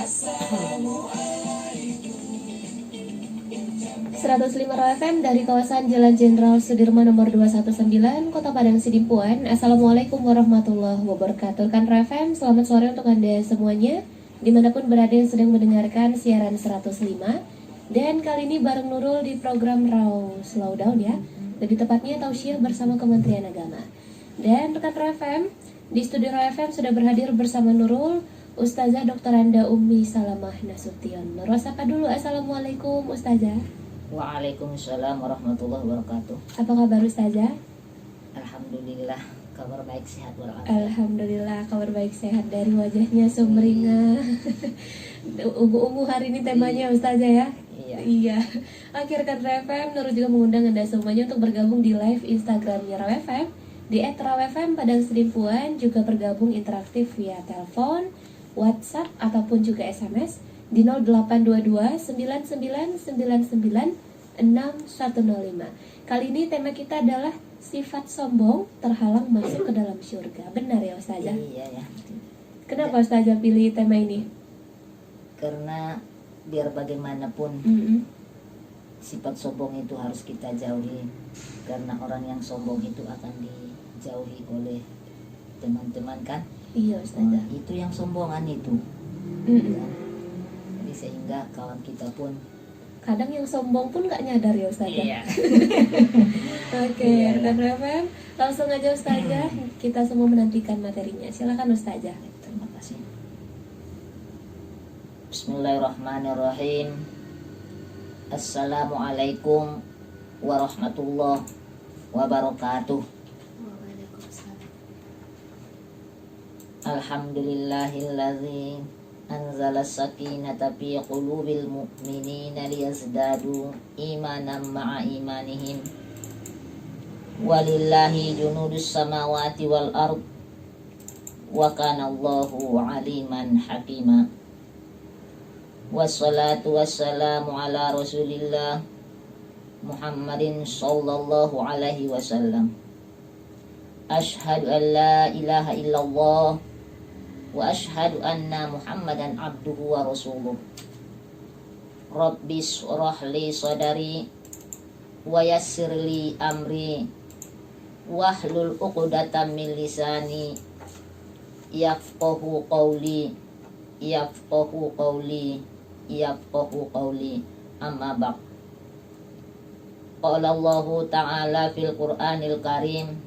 105 FM dari kawasan Jalan Jenderal Sudirman nomor 219, Kota Padang Sidimpuan. Assalamualaikum warahmatullahi wabarakatuh. Kan FM, selamat sore untuk Anda semuanya, dimanapun berada yang sedang mendengarkan siaran 105. Dan kali ini bareng Nurul di program Raw Slowdown ya, lebih tepatnya tausiah bersama Kementerian Agama. Dan rekan FM, di studio Raw FM sudah berhadir bersama Nurul, Ustazah Dr. Anda Ummi Salamah Nasution. Nurul sapa dulu, Assalamualaikum Ustazah. Waalaikumsalam warahmatullahi wabarakatuh. Apa kabar Ustazah? Alhamdulillah, kabar baik sehat walafiat. Alhamdulillah, kabar baik sehat. Dari wajahnya sumringah. Ungu-ungu hari ini temanya Ustazah ya? Iya. Akhir kan RFM, Nurul juga mengundang Anda semuanya untuk bergabung di live Instagramnya RFM di @rawfm Padang Sidimpuan, juga bergabung interaktif via telepon, WhatsApp ataupun juga SMS di 0822 9999 6105. Kali ini tema kita adalah sifat sombong terhalang masuk ke dalam surga. Benar ya Ustazah? Iya ya. Kenapa Ustazah pilih tema ini? Karena biar bagaimanapun sifat sombong itu harus kita jauhi. Karena orang yang sombong itu akan dijauhi oleh teman-teman kan? Iya Ustazah. Itu yang sombongan itu. Ya. Jadi sehingga kawan kita pun kadang yang sombong pun nggak nyadar ya Ustazah. iya. Oke, rekan RFM, langsung aja Ustazah, kita semua menantikan materinya. Silakan Ustazah. Terima kasih. Bismillahirrahmanirrahim. Assalamualaikum warahmatullahi wabarakatuh. Alhamdulillahilladzi anzala sakinata fi qulubil mu'minina liyazdadu imanan ma'a imanihim. Walillahi junudus samawati wal ard wa kana Allahu aliman hakima. Wassalatu wassalamu ala Rasulillah Muhammadin sallallahu alaihi wasallam. Ashhadu an la ilaha illallah wa ashhadu anna Muhammadan abduhu wa rasuluh. Rabbis shrah li sadari wa yassir li amri wahlul 'uqdatam min lisani yafqahu qawli amma ba'd. Qala Allah ta'ala fil Qur'anil Karim,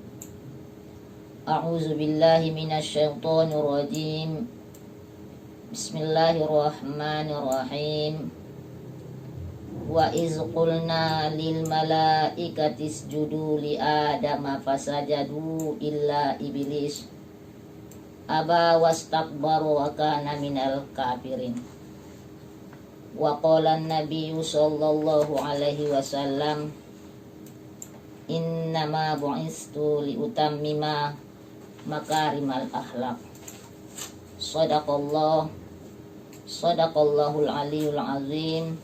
a'udzu billahi minasy syaithanir rajim. Bismillahirrahmanirrahim. Wa iz qulna lil malaikati isjudu li adama fasajadu illa iblis aba wastakbaru wa kana minal kafirin. Wa qala an-nabiyyu sallallahu alaihi wasallam, innama bu'istu li utammima makarimal akhlaq. Sadaqallahul aliyul azim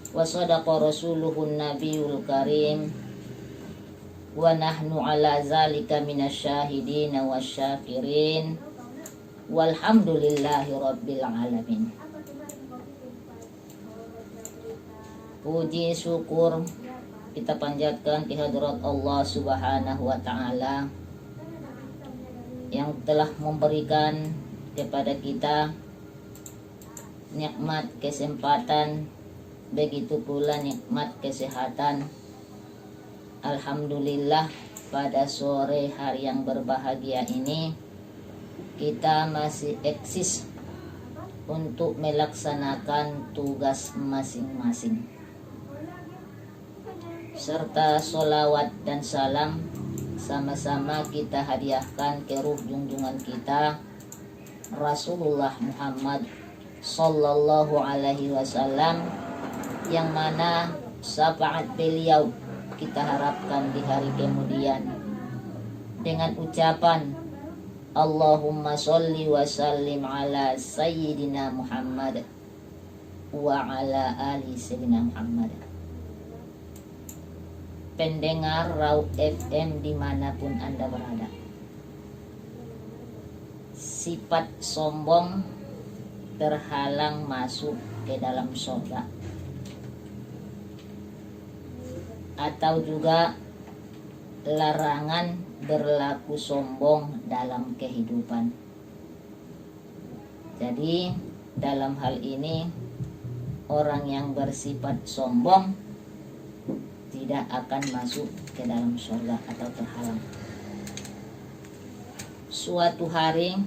wa sadaqa rasuluhun nabiyul karim wa nahnu ala zalika minasyahidin wasyakirin walhamdulillahi rabbil alamin. Puji syukur kita panjatkan kehadirat Allah Subhanahu wa ta'ala yang telah memberikan kepada kita nikmat kesempatan, begitu pula nikmat kesehatan. Alhamdulillah, pada sore hari yang berbahagia ini kita masih eksis untuk melaksanakan tugas masing-masing, serta sholawat dan salam sama-sama kita hadiahkan ke ruh junjungan kita Rasulullah Muhammad sallallahu alaihi wasallam, yang mana syafaat beliau kita harapkan di hari kemudian dengan ucapan Allahumma sholli wa sallim ala sayyidina Muhammad wa ala ali sayyidina Muhammad. Pendengar Raw FM dimanapun Anda berada, sifat sombong terhalang masuk ke dalam surga. Atau juga larangan berlaku sombong dalam kehidupan. Jadi dalam hal ini orang yang bersifat sombong tidak akan masuk ke dalam surga atau terhalang. Suatu hari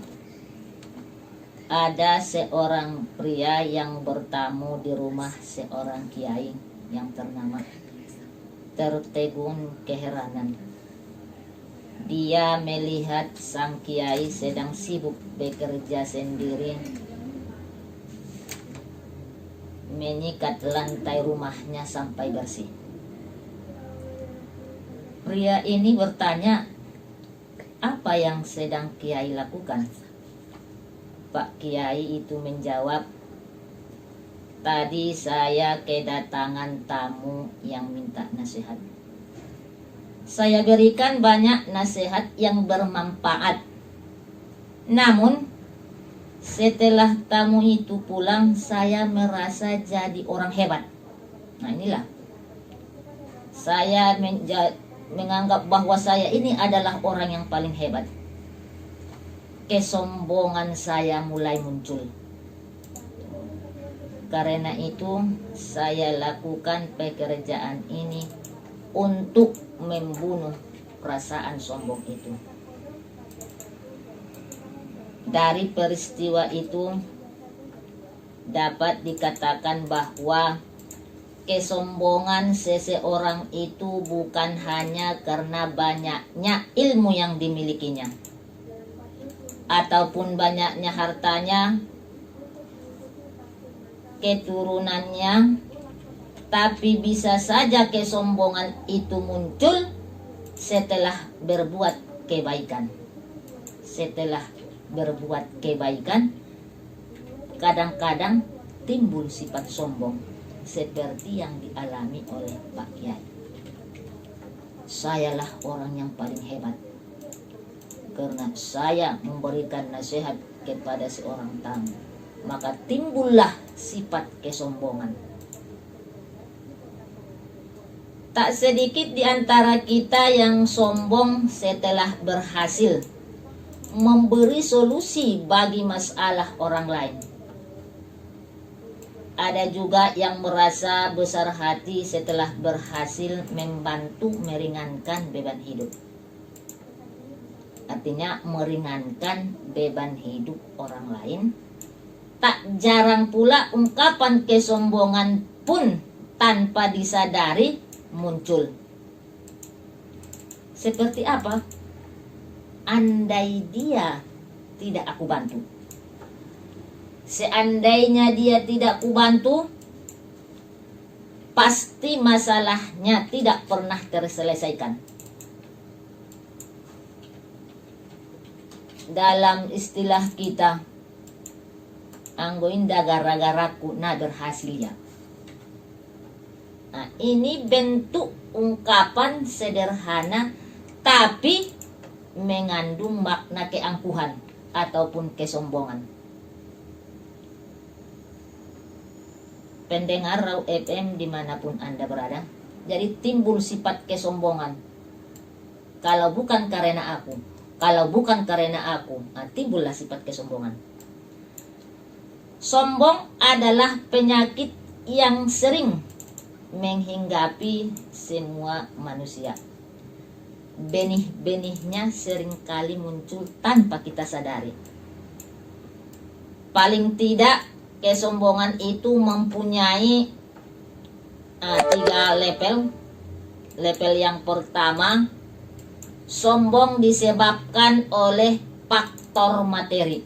ada seorang pria yang bertamu di rumah seorang kiai yang ternama. Tertegun keheranan. Dia melihat sang kiai sedang sibuk bekerja sendiri, menyikat lantai rumahnya sampai bersih. Pria ini bertanya, apa yang sedang kiai lakukan? Pak Kiai itu menjawab, tadi saya kedatangan tamu yang minta nasihat. Saya berikan banyak nasihat yang bermanfaat. Namun setelah tamu itu pulang, saya merasa jadi orang hebat. Nah inilah, saya menganggap bahwa saya ini adalah orang yang paling hebat. Kesombongan saya mulai muncul. Karena itu saya lakukan pekerjaan ini untuk membunuh perasaan sombong itu. Dari peristiwa itu dapat dikatakan bahwa kesombongan seseorang itu bukan hanya karena banyaknya ilmu yang dimilikinya ataupun banyaknya hartanya, keturunannya, tapi bisa saja kesombongan itu muncul setelah berbuat kebaikan. Setelah berbuat kebaikan, kadang-kadang timbul sifat sombong seperti yang dialami oleh Pak Kiai. Sayalah orang yang paling hebat karena saya memberikan nasihat kepada seorang tamu, maka timbullah sifat kesombongan. Tak sedikit di antara kita yang sombong setelah berhasil memberi solusi bagi masalah orang lain. Ada juga yang merasa besar hati setelah berhasil membantu meringankan beban hidup. Artinya meringankan beban hidup orang lain. Tak jarang pula ungkapan kesombongan pun tanpa disadari muncul. Seperti apa? Andai dia tidak aku bantu. Seandainya dia tidak aku bantu, pasti masalahnya tidak pernah terselesaikan. Dalam istilah kita, anggoin gara-garaku na berhasil ya. Nah, ini bentuk ungkapan sederhana tapi mengandung makna keangkuhan ataupun kesombongan. Pendengar Raw FM dimanapun Anda berada, jadi timbul sifat kesombongan. Kalau bukan karena aku, timbullah sifat kesombongan. Sombong adalah penyakit yang sering menghinggapi semua manusia. Benih-benihnya seringkali muncul tanpa kita sadari. Paling tidak kesombongan itu mempunyai 3 level. Level yang pertama, sombong disebabkan oleh faktor materi.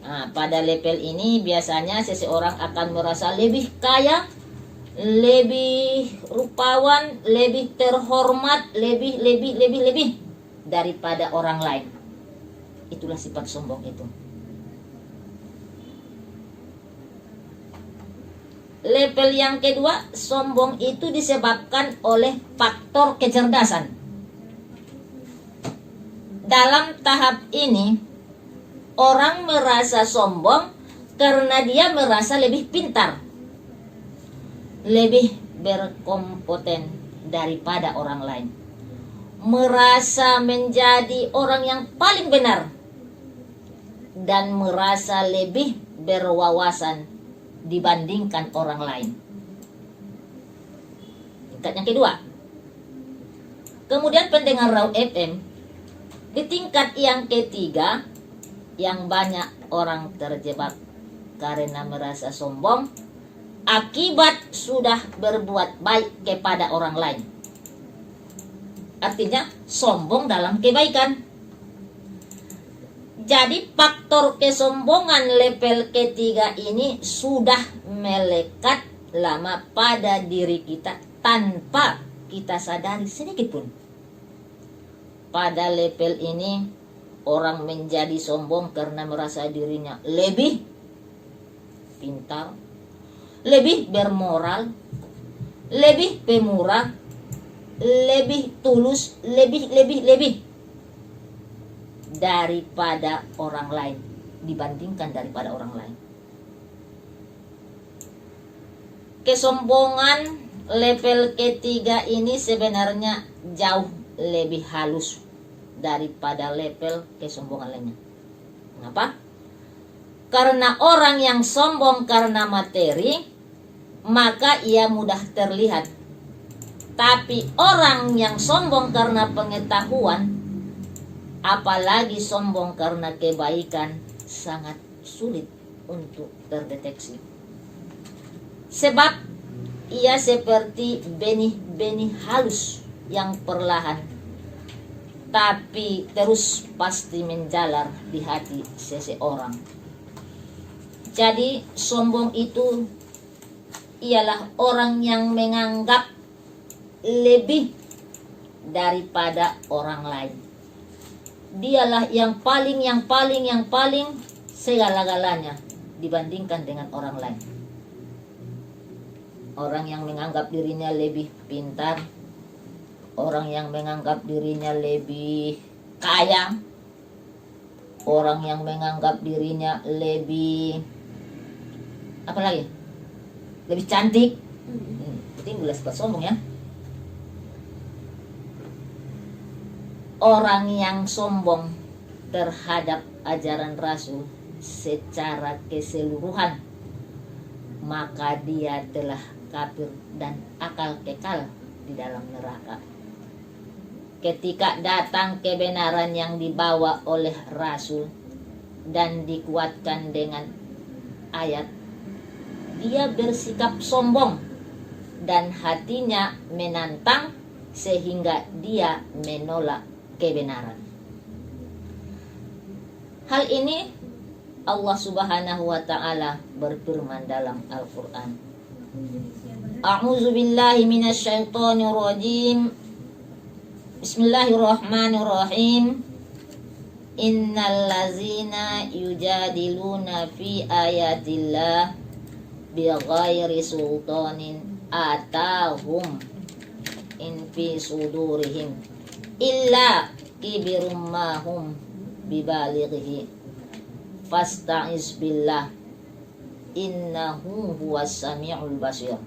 Nah, pada level ini biasanya seseorang akan merasa lebih kaya, lebih rupawan, lebih terhormat, lebih daripada orang lain. Itulah sifat sombong itu. Level yang kedua, sombong itu disebabkan oleh faktor kecerdasan. Dalam tahap ini, Orang merasa sombong karena dia merasa lebih pintar, lebih berkompeten daripada orang lain, merasa menjadi orang yang paling benar, dan merasa lebih berwawasan dibandingkan orang lain. Tingkat yang kedua. Kemudian pendengar Raut FM, di tingkat yang ketiga, yang banyak orang terjebak karena merasa sombong akibat sudah berbuat baik kepada orang lain. Artinya sombong dalam kebaikan. Jadi faktor kesombongan level ketiga ini sudah melekat lama pada diri kita tanpa kita sadari sedikit pun. Pada level ini orang menjadi sombong karena merasa dirinya lebih pintar, lebih bermoral, lebih pemurah, lebih tulus, lebih daripada orang lain, dibandingkan daripada orang lain. Kesombongan level ketiga ini sebenarnya jauh lebih halus daripada level kesombongan lainnya. Kenapa? Karena orang yang sombong karena materi, maka ia mudah terlihat. Tapi orang yang sombong karena pengetahuan, apalagi sombong karena kebaikan, sangat sulit untuk terdeteksi. Sebab ia seperti benih-benih halus yang perlahan, tapi terus pasti menjalar di hati seseorang. Jadi sombong itu ialah orang yang menganggap lebih daripada orang lain. Dialah yang paling segala-galanya dibandingkan dengan orang lain. Orang yang menganggap dirinya lebih pintar, orang yang menganggap dirinya lebih kaya, orang yang menganggap dirinya lebih apa lagi? Lebih cantik. Itu jelas buat sombong ya. Orang yang sombong terhadap ajaran Rasul secara keseluruhan, maka dia telah kafir dan akal kekal di dalam neraka. Ketika datang kebenaran yang dibawa oleh Rasul dan dikuatkan dengan ayat, dia bersikap sombong dan hatinya menantang sehingga dia menolak kebenaran. Hal ini Allah Subhanahu wa taala berfirman dalam Al-Qur'an. A'udzu billahi minasyaitonir rajim. Bismillahirrahmanirrahim. Innal ladzina yujadiluna fi ayatillah bighairi sultanin atahum in fi sudurihim illa kibirum mahum bibalighi fasta'iz billah innahu huwas sami'ul basir.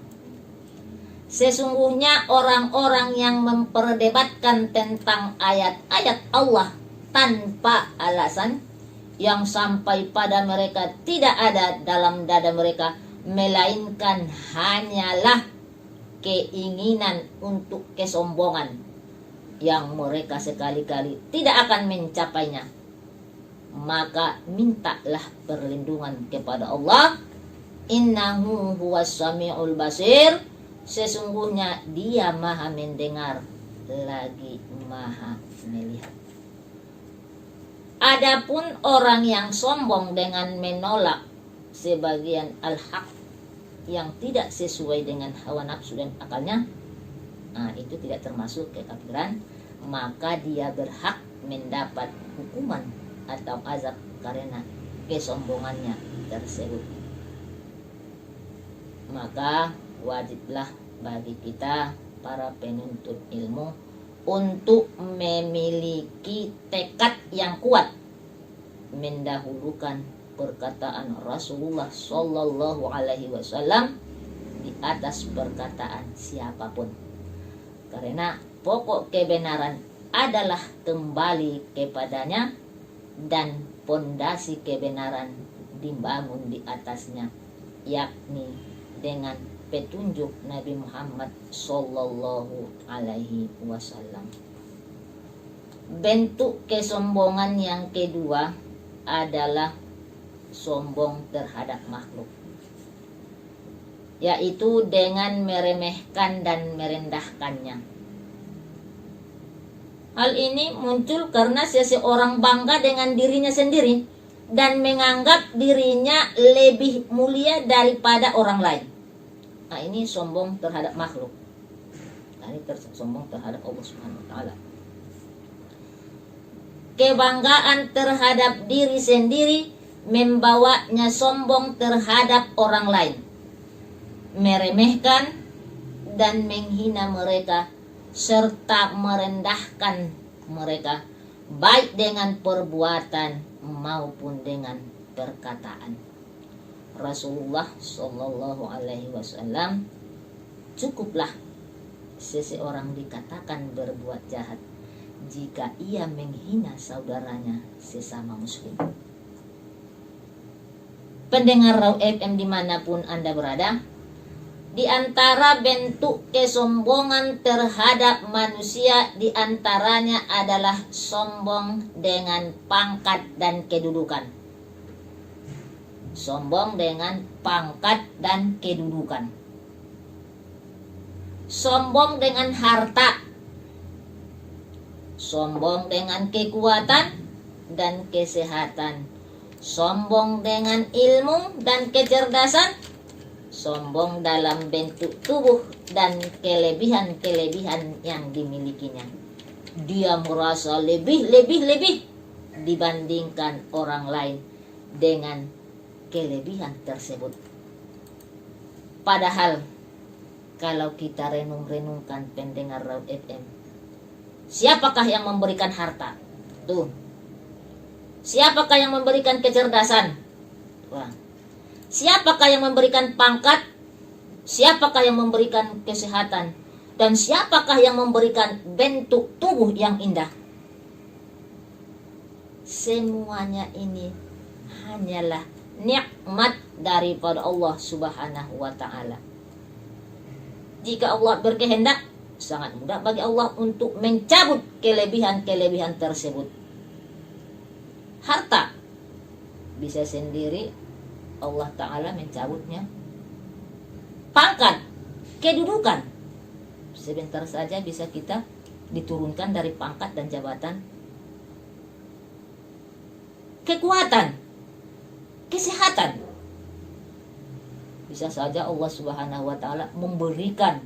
Sesungguhnya orang-orang yang memperdebatkan tentang ayat-ayat Allah tanpa alasan, yang sampai pada mereka tidak ada dalam dada mereka melainkan hanyalah keinginan untuk kesombongan yang mereka sekali-kali tidak akan mencapainya, maka mintalah perlindungan kepada Allah. Innahu huwas sami'ul basir. Sesungguhnya dia maha mendengar lagi maha melihat. Adapun orang yang sombong dengan menolak sebagian al-haq yang tidak sesuai dengan hawa nafsu dan akalnya, itu tidak termasuk kekafiran, maka dia berhak mendapat hukuman atau azab karena kesombongannya tersebut. Maka wajiblah bagi kita para penuntut ilmu untuk memiliki tekad yang kuat mendahulukan perkataan Rasulullah Sallallahu Alaihi Wasallam di atas perkataan siapapun. Karena pokok kebenaran adalah kembali kepadanya dan pondasi kebenaran dibangun di atasnya, yakni dengan petunjuk Nabi Muhammad Sallallahu Alaihi Wasallam. Bentuk kesombongan yang kedua adalah sombong terhadap makhluk, yaitu dengan meremehkan dan merendahkannya. Hal ini muncul karena seseorang bangga dengan dirinya sendiri dan menganggap dirinya lebih mulia daripada orang lain. Nah, ini sombong terhadap makhluk. Nah, ini sombong terhadap Allah Subhanahu wa taala. Kebanggaan terhadap diri sendiri membawanya sombong terhadap orang lain, meremehkan dan menghina mereka serta merendahkan mereka, baik dengan perbuatan maupun dengan perkataan. Rasulullah Shallallahu Alaihi Wasallam, cukuplah seseorang dikatakan berbuat jahat jika ia menghina saudaranya sesama muslim. Pendengar Raw FM dimanapun Anda berada, di antara bentuk kesombongan terhadap manusia di antaranya adalah sombong dengan pangkat dan kedudukan. Sombong dengan pangkat dan kedudukan. Sombong dengan harta. Sombong dengan kekuatan dan kesehatan. Sombong dengan ilmu dan kecerdasan. Sombong dalam bentuk tubuh dan kelebihan-kelebihan yang dimilikinya. Dia merasa lebih dibandingkan orang lain dengan kelebihan tersebut. Padahal kalau kita renung-renungkan pendengar Raw FM, siapakah yang memberikan harta? Tuh. Siapakah yang memberikan kecerdasan? Wah. Siapakah yang memberikan pangkat? Siapakah yang memberikan kesehatan? Dan siapakah yang memberikan bentuk tubuh yang indah? Semuanya ini hanyalah nikmat daripada Allah Subhanahu wa taala. Jika Allah berkehendak, sangat mudah bagi Allah untuk mencabut kelebihan-kelebihan tersebut. Harta bisa sendiri Allah Ta'ala mencabutnya. Pangkat, kedudukan, sebentar saja bisa kita diturunkan dari pangkat dan jabatan. Kekuatan, kesehatan, bisa saja Allah Subhanahu wa Ta'ala memberikan,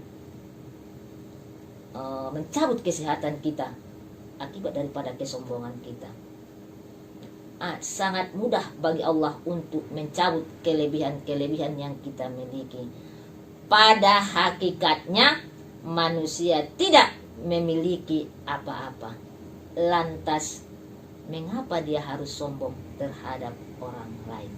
mencabut kesehatan kita akibat daripada kesombongan kita. Sangat mudah bagi Allah untuk mencabut kelebihan-kelebihan yang kita miliki. Pada hakikatnya manusia tidak memiliki apa-apa. Lantas mengapa dia harus sombong terhadap orang lain?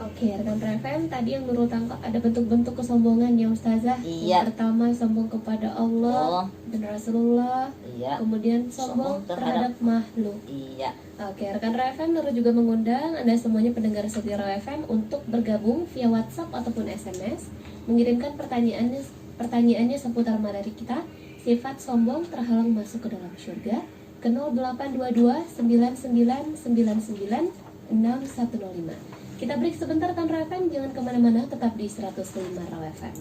Oke, rekan FM, tadi yang menurut Angka ada bentuk-bentuk kesombongan ya Ustazah. Iya. Yang pertama sombong kepada Allah dan Rasulullah. Iya. Kemudian sombong terhadap makhluk. Iya. Oke, rekan FM Nurul juga mengundang Anda semuanya pendengar setia FM untuk bergabung via WhatsApp ataupun SMS, mengirimkan pertanyaannya seputar materi kita, sifat sombong terhalang masuk ke dalam surga, ke 0822 9999 6105. Kita break sebentar kan Raw FM, jangan kemana-mana, tetap di 105 Raw FM.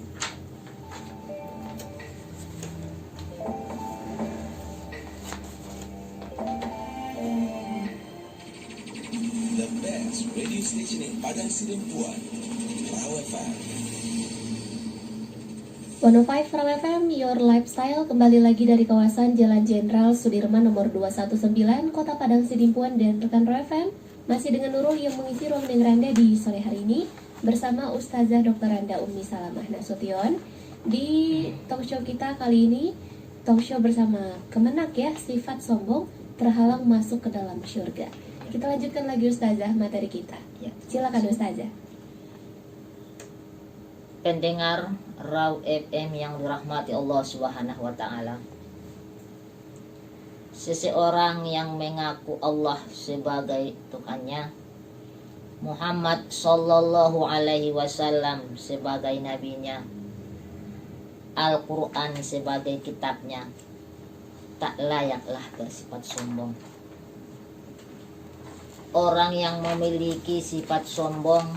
The best radio station in Padang Sidempuan, Raw FM. 105 Raw FM, your lifestyle, kembali lagi dari kawasan Jalan Jenderal Sudirman nomor 219, Kota Padang Sidimpuan, dan rekan Raw FM masih dengan Nurul yang mengisi ruang dengar Anda di sore hari ini bersama Ustazah Dr. Randa Ummi Salamah Nasution. Di talk show kita kali ini, talk show bersama Kemenak ya, sifat sombong terhalang masuk ke dalam syurga. Kita lanjutkan lagi Ustazah materi kita. Ya. Silakan Ustazah. Pendengar Raw FM yang dirahmati Allah Subhanahu wa taala. Seseorang yang mengaku Allah sebagai Tuhannya, Muhammad sallallahu alaihi wasallam sebagai nabinya, Al-Quran sebagai kitabnya, tak layaklah bersifat sombong. Orang yang memiliki sifat sombong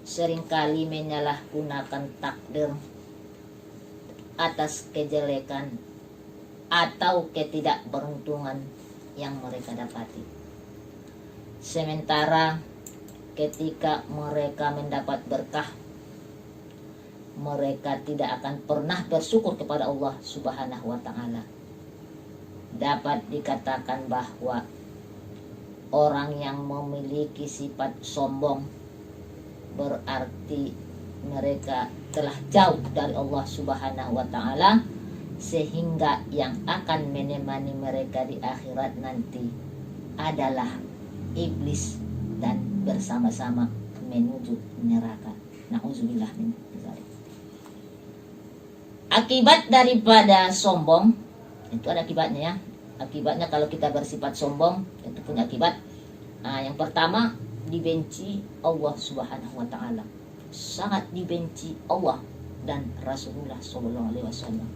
seringkali menyalahgunakan takdir atas kejelekan atau ketidakberuntungan yang mereka dapati. Sementara ketika mereka mendapat berkah, mereka tidak akan pernah bersyukur kepada Allah Subhanahu wa ta'ala. Dapat dikatakan bahwa orang yang memiliki sifat sombong berarti mereka telah jauh dari Allah Subhanahu wa ta'ala, sehingga yang akan menemani mereka di akhirat nanti adalah iblis dan bersama-sama menuju neraka. Na'udzubillah min dzalik. Akibat daripada sombong itu ada akibatnya ya. Akibatnya kalau kita bersifat sombong itu punya akibat. Yang pertama, dibenci Allah Subhanahu wa ta'ala. Sangat dibenci Allah dan Rasulullah sallallahu alaihi wasallam.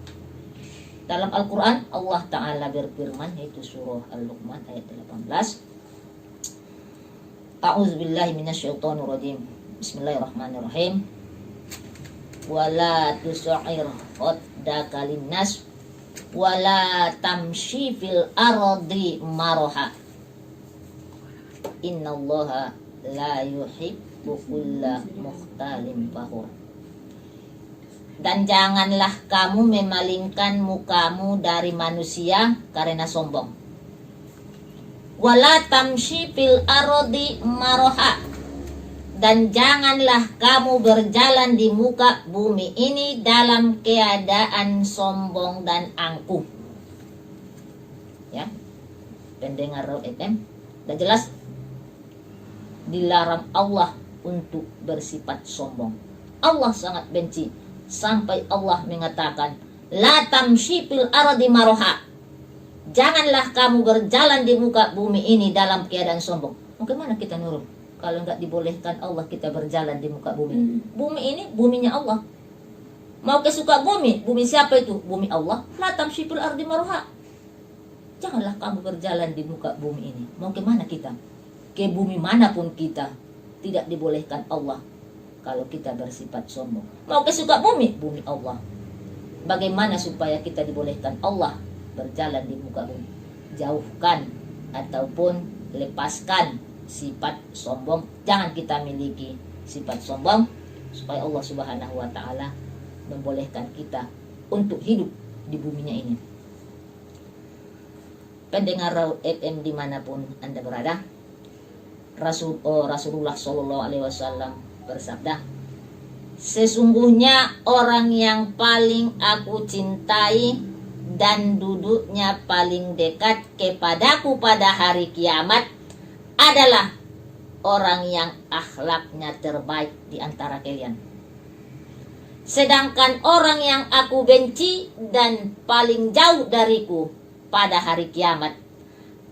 Dalam Al-Quran Allah Ta'ala berfirman, yaitu surah Al-Luqman ayat 18. A'udzubillahi minasyaitonirrajim. Bismillahirrahmanirrahim. Wala tus'ir khaddaka linnas wala tamshi fil ardi maraha. Innallaha la yuhibbu kulla mukhtalin fakhur. Dan janganlah kamu memalingkan mukamu dari manusia karena sombong. Wala tamshi fil ardi maraha. Dan janganlah kamu berjalan di muka bumi ini dalam keadaan sombong dan angkuh. Ya, pendengar Raw FM, udah jelas dilarang Allah untuk bersifat sombong. Allah sangat benci. Sampai Allah mengatakan, la tamshi fil ardi maraha. Janganlah kamu berjalan di muka bumi ini dalam keadaan sombong. Bagaimana kita nurut kalau nggak dibolehkan Allah kita berjalan di muka bumi? Bumi ini buminya Allah. Mau kesuka bumi? Bumi siapa itu? Bumi Allah. La tamshi fil ardi maraha. Janganlah kamu berjalan di muka bumi ini. Mau kemana kita? Ke bumi manapun kita, tidak dibolehkan Allah kalau kita bersifat sombong. Mau kesuka bumi? Bumi Allah. Bagaimana supaya kita dibolehkan Allah berjalan di muka bumi? Jauhkan ataupun lepaskan sifat sombong. Jangan kita miliki sifat sombong, supaya Allah Subhanahu wa ta'ala membolehkan kita untuk hidup di buminya ini. Pendengar Raw FM dimanapun Anda berada, Rasulullah Shallallahu Alaihi Wasallam bersabda, sesungguhnya orang yang paling aku cintai dan duduknya paling dekat kepadaku pada hari kiamat adalah orang yang akhlaknya terbaik di antara kalian. Sedangkan orang yang aku benci dan paling jauh dariku pada hari kiamat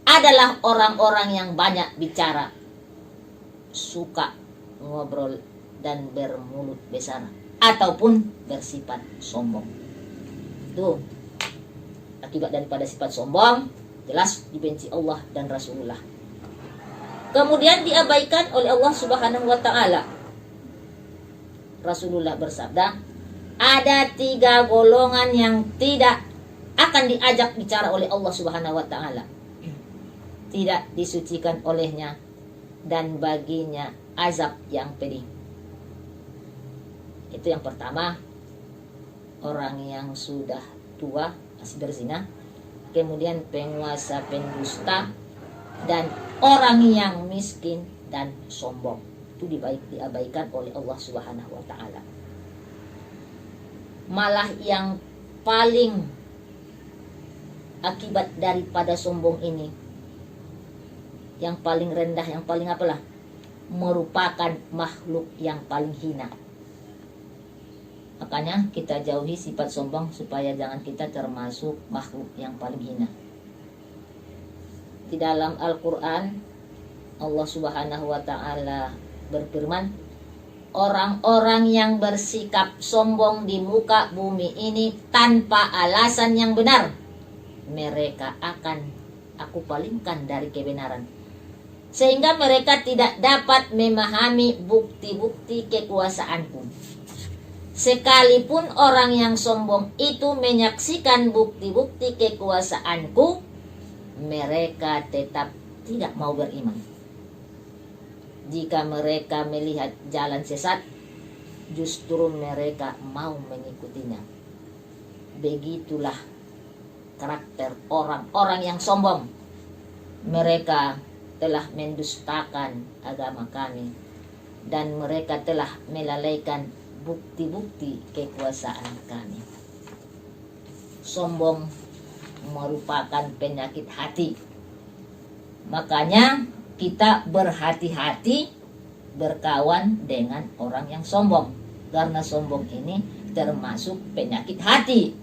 adalah orang-orang yang banyak bicara, suka ngobrol dan bermulut besar, ataupun bersifat sombong. Tuh, akibat daripada sifat sombong jelas dibenci Allah dan Rasulullah. Kemudian diabaikan oleh Allah Subhanahu wa ta'ala. Rasulullah bersabda, ada 3 golongan yang tidak akan diajak bicara oleh Allah Subhanahu wa ta'ala, tidak disucikan olehnya, dan baginya azab yang pedih. Itu yang pertama, orang yang sudah tua masih berzina, kemudian penguasa pendusta, dan orang yang miskin dan sombong. Itu diabaikan oleh Allah Subhanahu wa ta'ala. Malah yang paling akibat daripada sombong ini yang paling rendah, yang paling apalah, merupakan makhluk yang paling hina. Makanya kita jauhi sifat sombong supaya jangan kita termasuk makhluk yang paling hina. Di dalam Al-Quran Allah Subhanahu wa ta'ala berfirman, orang-orang yang bersikap sombong di muka bumi ini tanpa alasan yang benar, mereka akan aku palingkan dari kebenaran, sehingga mereka tidak dapat memahami bukti-bukti kekuasaanku. Sekalipun orang yang sombong itu menyaksikan bukti-bukti kekuasaanku, mereka tetap tidak mau beriman. Jika mereka melihat jalan sesat, justru mereka mau mengikutinya. Begitulah karakter orang-orang yang sombong. Mereka telah mendustakan agama kami, dan mereka telah melalaikan bukti-bukti kekuasaan kami. Sombong merupakan penyakit hati. Makanya kita berhati-hati berkawan dengan orang yang sombong, karena sombong ini termasuk penyakit hati.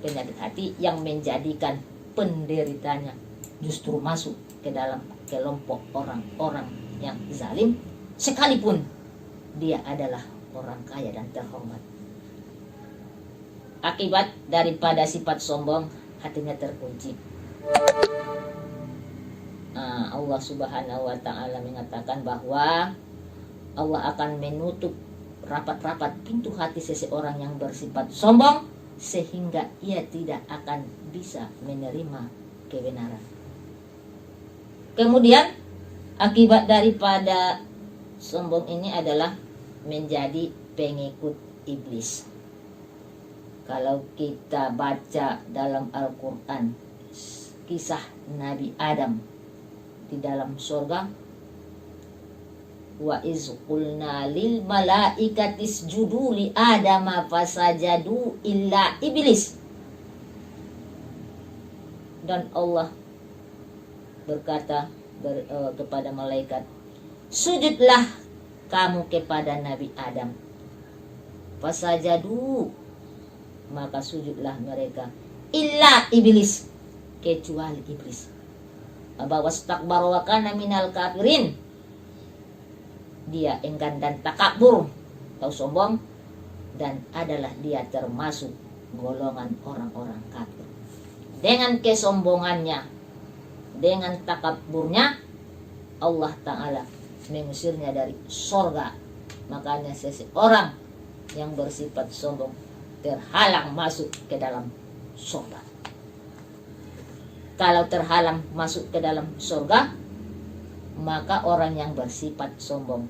Penyakit hati yang menjadikan penderitanya justru masuk ke dalam kelompok orang-orang yang zalim, sekalipun dia adalah orang kaya dan terhormat. Akibat daripada sifat sombong, hatinya terkunci. Allah Subhanahu wa ta'ala mengatakan bahwa Allah akan menutup rapat-rapat pintu hati seseorang yang bersifat sombong, sehingga ia tidak akan bisa menerima kebenaran. Kemudian akibat daripada sombong ini adalah menjadi pengikut iblis. Kalau kita baca dalam Al-Quran kisah Nabi Adam di dalam surga, wa iz qulna lil malaikati isjudu li adama fasajadu illa iblis, dan Allah berkata kepada malaikat, sujudlah kamu kepada Nabi Adam. Fasajadu, maka sujudlah mereka, illa iblis, kecuali iblis. Aba wastakbara wa kana minal kafirin, dia enggan dan takabur atau sombong, dan adalah dia termasuk golongan orang-orang kafir. Dengan kesombongannya, dengan takaburnya, Allah Ta'ala mengusirnya dari sorga. Makanya seseorang yang bersifat sombong terhalang masuk ke dalam sorga. Kalau terhalang masuk ke dalam sorga, maka orang yang bersifat sombong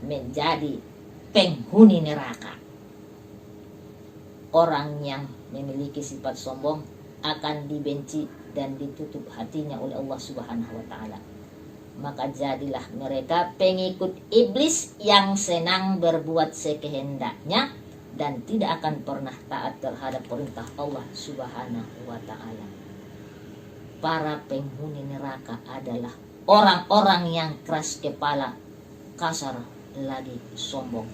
menjadi penghuni neraka. Orang yang memiliki sifat sombong akan dibenci dan ditutup hatinya oleh Allah Subhanahu wa ta'ala. Maka jadilah mereka pengikut iblis yang senang berbuat sekehendaknya dan tidak akan pernah taat terhadap perintah Allah Subhanahu wa ta'ala. Para penghuni neraka adalah orang-orang yang keras kepala, kasar lagi sombong,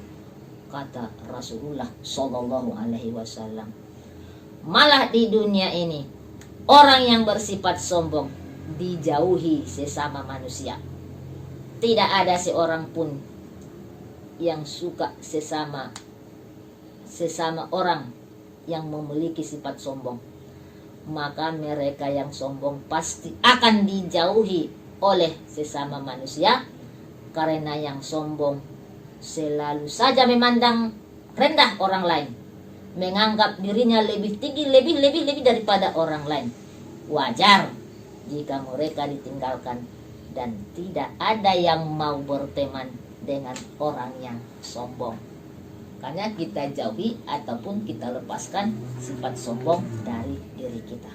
kata Rasulullah Shallallahu Alaihi Wasallam. Malah di dunia ini orang yang bersifat sombong dijauhi sesama manusia. Tidak ada seorang pun yang suka sesama orang yang memiliki sifat sombong. Maka mereka yang sombong pasti akan dijauhi oleh sesama manusia, karena yang sombong selalu saja memandang rendah orang lain, menganggap dirinya lebih tinggi, lebih daripada orang lain. Wajar jika mereka ditinggalkan dan tidak ada yang mau berteman dengan orang yang sombong. Makanya kita jauhi ataupun kita lepaskan sifat sombong dari diri kita.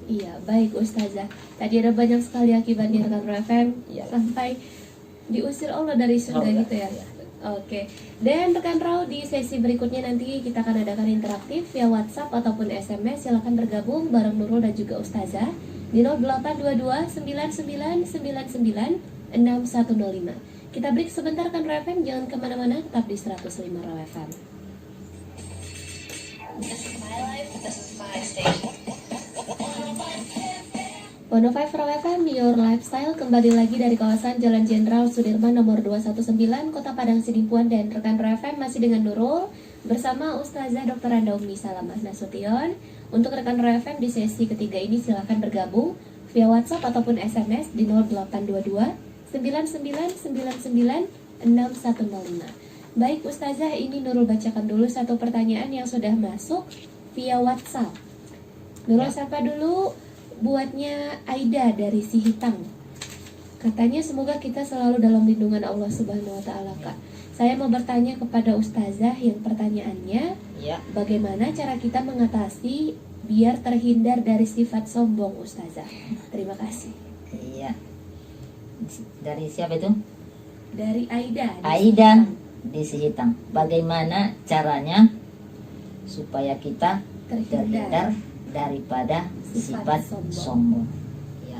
Iya, baik Ustazah. Tadi ada banyak sekali akibatnya rekan FM, Iya. sampai diusir Allah dari surga gitu ya. Iya. Oke, dan rekan Raw, di sesi berikutnya nanti kita akan adakan interaktif via WhatsApp ataupun SMS. Silahkan bergabung bareng Nurul dan juga Ustazah di 0822 9999 6105. Kita break sebentar kan Raw FM, jangan kemana-mana, tetap di 105 Raw FM. Mono 5 Raw FM, Your Lifestyle, kembali lagi dari kawasan Jalan Jenderal Sudirman nomor 219, Kota Padang Sidimpuan, dan rekan Raw FM masih dengan Nurul bersama Ustazah Dr. Anda Umi Salamah Nasution. Untuk rekan Raw FM di sesi ketiga ini silahkan bergabung via WhatsApp ataupun SMS di 0822 9999 6105. Baik Ustazah, ini Nurul bacakan dulu satu pertanyaan yang sudah masuk via WhatsApp. Nurul sapa dulu. Buatnya Aida dari Sihitang. Katanya semoga kita selalu dalam lindungan Allah Subhanahu wa taala, Kak. Saya mau bertanya kepada Ustazah yang pertanyaannya, bagaimana cara kita mengatasi biar terhindar dari sifat sombong, Ustazah? Terima kasih. Iya. Dari siapa itu? Dari Aida. Aida di Sihitang. Bagaimana caranya supaya kita terhindar daripada sifat sombong? Ya,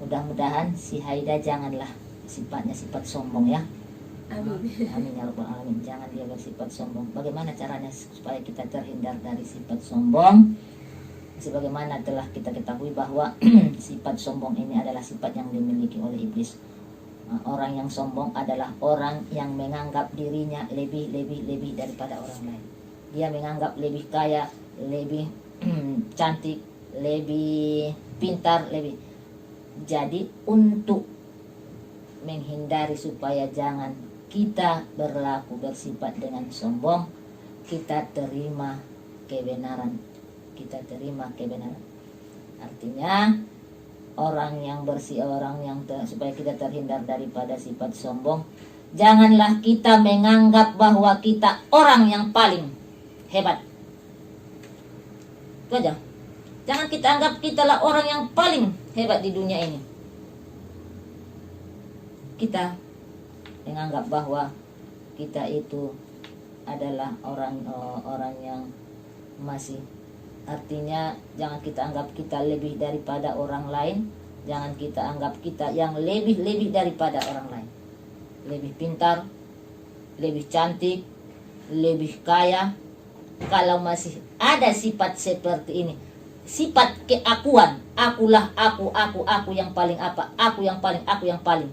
mudah-mudahan si Haida janganlah sifatnya sifat sombong ya. Amin. Amin ya rabbal alamin. Jangan dia bersifat sombong. Bagaimana caranya supaya kita terhindar dari sifat sombong? Sebagaimana telah kita ketahui bahwa sifat sombong ini adalah sifat yang dimiliki oleh iblis. Orang yang sombong adalah orang yang menganggap dirinya lebih daripada orang lain. Dia menganggap lebih kaya, lebih cantik, lebih pintar, lebih. Jadi untuk menghindari supaya jangan kita bersifat dengan sombong, kita terima kebenaran. Artinya orang yang bersih, supaya kita terhindar daripada sifat sombong, janganlah kita menganggap bahwa kita orang yang paling hebat. Itu aja. Jangan kita anggap kita lah orang yang paling hebat di dunia ini. Kita menganggap bahwa kita itu adalah orang yang masih, artinya jangan kita anggap kita lebih daripada orang lain. Jangan kita anggap kita yang lebih daripada orang lain. Lebih pintar, lebih cantik, lebih kaya. Kalau masih ada sifat seperti ini, sifat keakuan, aku yang paling apa, aku yang paling.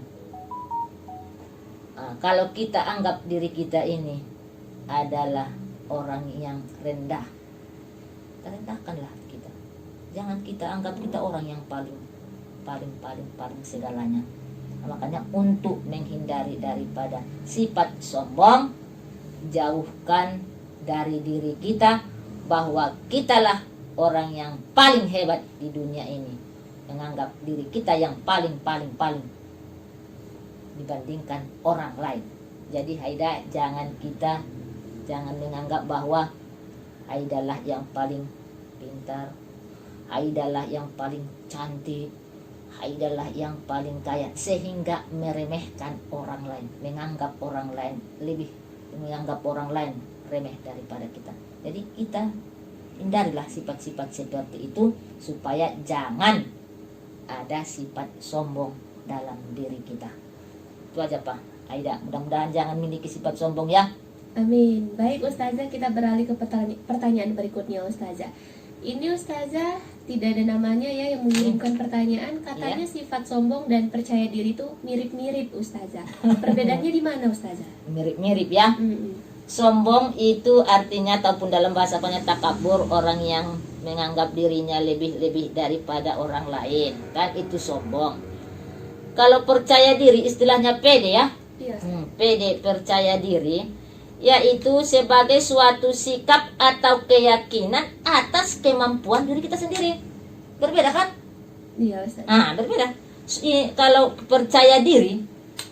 Kalau kita anggap diri kita ini adalah orang yang rendah, rendahkanlah kita. Jangan kita anggap kita orang yang paling segalanya. Makanya untuk menghindari daripada sifat sombong, jauhkan dari diri kita bahwa kitalah orang yang paling hebat di dunia ini. Menganggap diri kita yang paling dibandingkan orang lain. Jadi Haida, jangan menganggap bahwa Haida lah yang paling pintar, Haida lah yang paling cantik, Haida lah yang paling kaya, sehingga meremehkan orang lain, menganggap orang lain remeh daripada kita. Jadi kita hindarilah sifat-sifat seperti itu supaya jangan ada sifat sombong dalam diri kita. Itu aja Pak Aida, mudah-mudahan jangan memiliki sifat sombong ya. Amin. Baik Ustazah, kita beralih ke pertanyaan berikutnya Ustazah. Ini Ustazah tidak ada namanya ya yang mengirimkan pertanyaan. Katanya sifat sombong dan percaya diri itu mirip-mirip Ustazah. Perbedaannya di mana Ustazah? Mirip-mirip ya. Sombong itu artinya ataupun dalam bahasa takabur, orang yang menganggap dirinya lebih daripada orang lain, kan itu sombong. Kalau percaya diri istilahnya pede ya. Pede, percaya diri, yaitu sebagai suatu sikap atau keyakinan atas kemampuan diri kita sendiri. Berbeda kan? Iya Ustaz. Berbeda. Kalau percaya diri,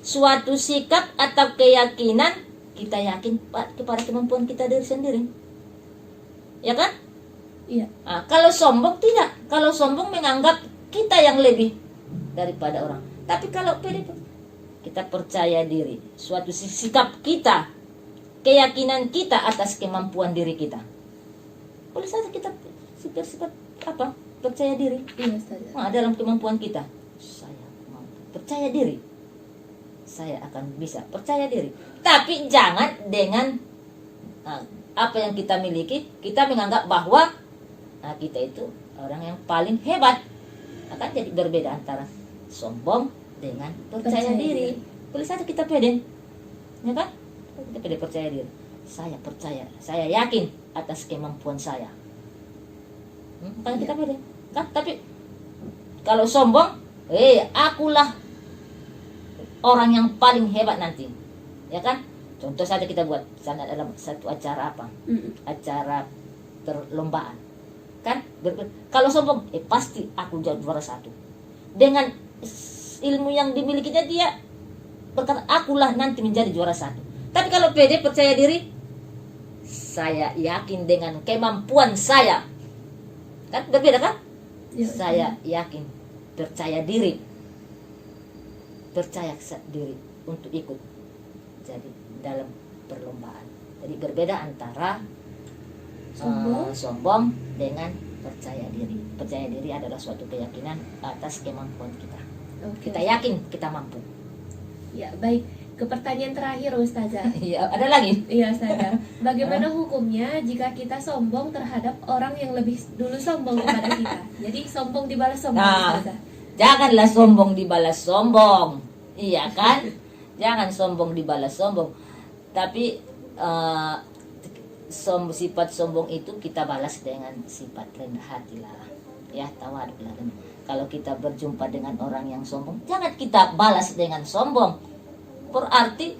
suatu sikap atau keyakinan kita yakin kepada kemampuan kita diri sendiri, ya kan? Iya. Kalau sombong tidak. Kalau sombong menganggap kita yang lebih daripada orang. Tapi kalau pede, kita percaya diri, suatu sikap kita, keyakinan kita atas kemampuan diri kita. Boleh saja kita sifat apa? Percaya diri. Iya, Ustazah. Dalam kemampuan kita, saya mampu. Percaya diri, saya akan bisa. Percaya diri. Tapi jangan dengan apa yang kita miliki, kita menganggap bahwa kita itu orang yang paling hebat. Akan jadi berbeda antara sombong dengan percaya diri. Boleh saja kita pede, ya kan? Kita pede percaya diri. Saya percaya, saya yakin atas kemampuan saya. Kan kita pede, kan? Tapi kalau sombong, akulah orang yang paling hebat nanti, ya kan? Contoh saja kita buat sana dalam satu acara apa? Acara perlombaan, kan? Kalau sombong, pasti aku jadi juara satu. Dengan ilmu yang dimilikinya dia berkata, akulah nanti menjadi juara satu. Tapi kalau pede percaya diri, saya yakin dengan kemampuan saya, kan berbeda kan? Ya, saya yakin, percaya diri untuk ikut jadi dalam perlombaan. Jadi berbeda antara sombong dengan percaya diri. Percaya diri adalah suatu keyakinan atas kemampuan kita. Oke. Kita yakin kita mampu. Ya, baik. Ke pertanyaan terakhir, Ustazah. Iya, ada lagi? Iya, Ustazah. Bagaimana hukumnya jika kita sombong terhadap orang yang lebih dulu sombong kepada kita? Jadi sombong dibalas sombong, Ustazah. Janganlah sombong dibalas sombong. Iya kan? Jangan sombong dibalas sombong. Tapi sifat sombong itu kita balas dengan sifat rendah hati lah. Ya, tawaduk lah. Kalau kita berjumpa dengan orang yang sombong, jangan kita balas dengan sombong. Berarti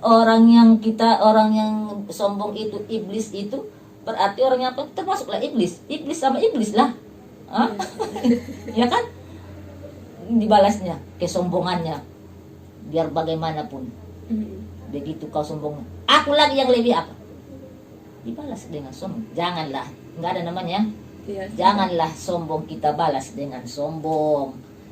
orang yang sombong itu, iblis itu, berarti orang yang apa? Termasuklah iblis. Iblis sama iblis lah. Ya kan? Dibalasnya kesombongannya. Biar bagaimanapun. Begitu kau sombong, aku lagi yang lebih apa? Dibalas dengan sombong. Janganlah, enggak ada namanya. Janganlah sombong kita balas dengan sombong.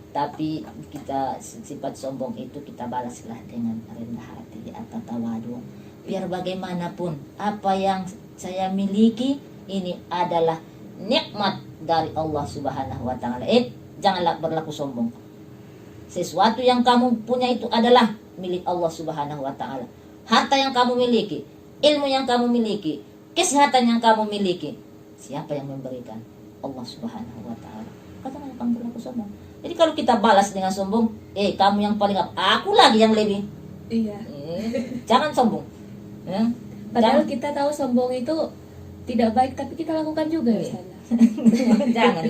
Tapi kita sifat sombong itu kita balaslah dengan rendah hati atau tawadu. Biar bagaimanapun apa yang saya miliki ini adalah nikmat dari Allah Subhanahu wa taala. Janganlah berlaku sombong. Sesuatu yang kamu punya itu adalah milik Allah Subhanahu wa taala. Harta yang kamu miliki, ilmu yang kamu miliki, kesehatan yang kamu miliki, siapa yang memberikan? Allah Subhanahu wa taala. Jangan kamu berlaku sombong. Jadi kalau kita balas dengan sombong, kamu yang paling apa? Aku lagi yang lebih. Iya. Jangan sombong. Padahal kita tahu sombong itu tidak baik, tapi kita lakukan juga, Ustazah. Jangan.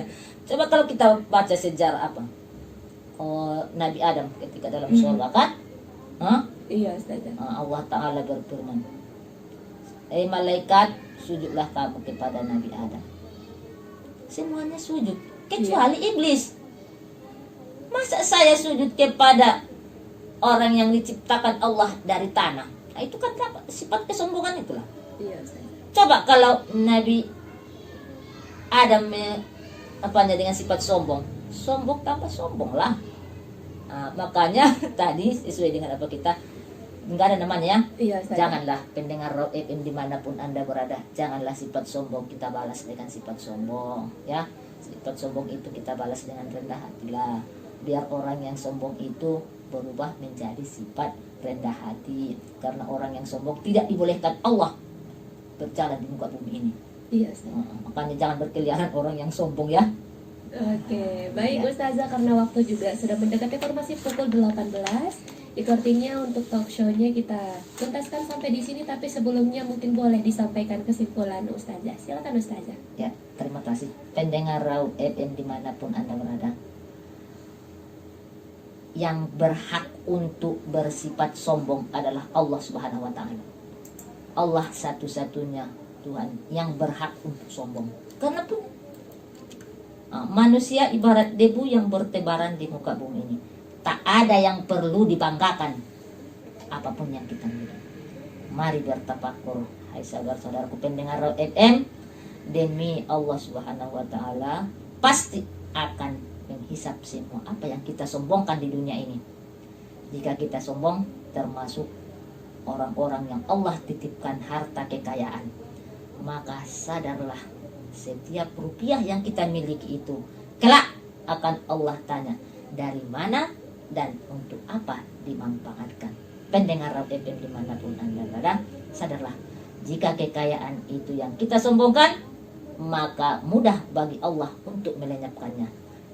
Coba kalau kita baca sejarah apa? Nabi Adam ketika dalam surga kan? Iya, Ustazah. Allah Ta'ala berfirman, malaikat, sujudlah kamu kepada Nabi Adam. Semuanya sujud, kecuali iblis. Masa saya sujud kepada orang yang diciptakan Allah dari tanah? Nah, itu kan sifat kesombongan itulah. Iya, Ustazah. Coba kalau Nabi Adam dengan sifat sombong tambah sombong lah. Makanya tadi sesuai dengan apa kita nggak ada namanya. Iya, janganlah pendengar Rock FM dimanapun Anda berada, janganlah sifat sombong kita balas dengan sifat sombong, ya. Sifat sombong itu kita balas dengan rendah hatilah. Biar orang yang sombong itu berubah menjadi sifat rendah hati. Karena orang yang sombong tidak dibolehkan Allah berjalan di muka bumi ini. Iya, makanya jangan berkeliaran orang yang sombong, ya. Oke, baik Ustazah, karena waktu juga sudah mendekati informasi pukul 18. Itu artinya untuk talk show-nya kita tuntaskan sampai di sini, tapi sebelumnya mungkin boleh disampaikan kesimpulan Ustazah. Silakan Ustazah. Ya, terima kasih. Pendengar Raw FM dimanapun Anda berada, yang berhak untuk bersifat sombong adalah Allah Subhanahu wa taala. Allah satu-satunya Tuhan yang berhak untuk sombong. Karena pun manusia ibarat debu yang bertebaran di muka bumi ini. Tak ada yang perlu dibanggakan apapun yang kita miliki. Mari bertafakur, hai saudara-saudaraku pendengar Raw FM, demi Allah Subhanahu wa taala pasti akan menghisap semua apa yang kita sombongkan di dunia ini. Jika kita sombong, termasuk orang-orang yang Allah titipkan harta kekayaan, maka sadarlah setiap rupiah yang kita miliki itu kelak akan Allah tanya dari mana dan untuk apa dimanfaatkan. Pendengar Raub FM dimanapun Anda berada, sadarlah jika kekayaan itu yang kita sombongkan, maka mudah bagi Allah untuk melenyapkannya.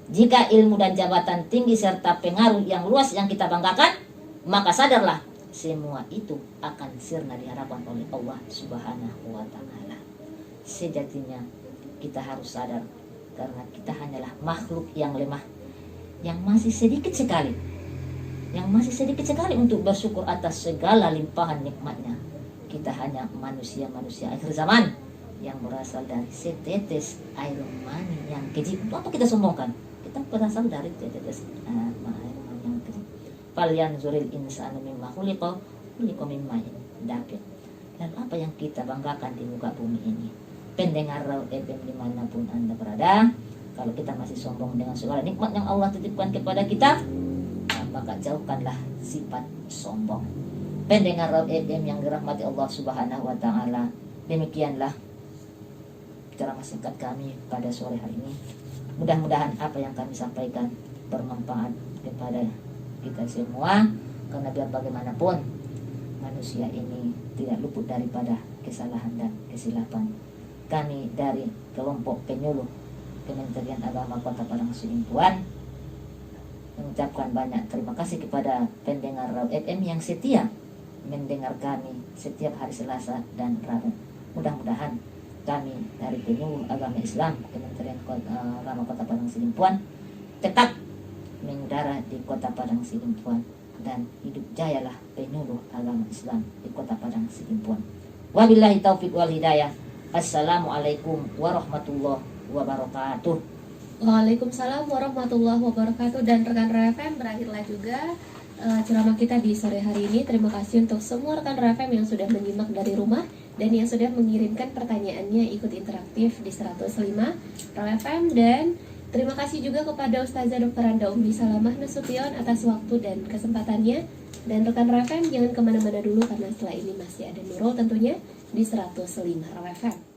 Jika ilmu dan jabatan tinggi serta pengaruh yang luas yang kita banggakan, maka sadarlah semua itu akan sirna di hadapan oleh Allah Subhanahu wa Ta'ala. Sejatinya kita harus sadar karena kita hanyalah makhluk yang lemah, yang masih sedikit sekali untuk bersyukur atas segala limpahan nikmatnya. Kita hanya manusia-manusia akhir zaman yang berasal dari setetes air mani yang keji. Apa kita sombongkan? Kita berasal dari tetes air mani yang keji. Falyan zuril insanu mimma khuliqa mimma dafiq. Dan apa yang kita banggakan di muka bumi ini? Pendengar Raub FM dimanapun Anda berada, kalau kita masih sombong dengan segala nikmat yang Allah titipkan kepada kita, maka jauhkanlah sifat sombong. Pendengar Raub FM yang dirahmati Allah Subhanahu wa Ta'ala, demikianlah ceramah singkat kami pada sore hari ini. Mudah-mudahan apa yang kami sampaikan bermanfaat kepada kita semua, karena biar bagaimanapun manusia ini tidak luput daripada kesalahan dan kesilapan. Kami dari kelompok penyuluh Kementerian Agama Kota Padang Sidimpuan mengucapkan banyak terima kasih kepada pendengar Raub FM yang setia mendengar kami setiap hari Selasa dan Rabu. Mudah-mudahan kami dari penyuluh agama Islam Kementerian Agama Kota Padang Sidimpuan tetap mengudara di Kota Padang Sidimpuan, dan hidup jayalah penyuluh agama Islam di Kota Padang Sidimpuan. Wabillahi taufiq wal hidayah. Assalamualaikum warahmatullahi wabarakatuh. Waalaikumsalam warahmatullahi wabarakatuh. Dan rekan RFM, berakhirlah juga ceramah kita di sore hari ini. Terima kasih untuk semua rekan RFM yang sudah menyimak dari rumah dan yang sudah mengirimkan pertanyaannya ikut interaktif di 105 RFM. Dan terima kasih juga kepada Ustazah Dr. Anda Ummi Salamah Nasution atas waktu dan kesempatannya. Dan rekan RFM jangan kemana-mana dulu, karena setelah ini masih ada Nurul tentunya di 105 RFM.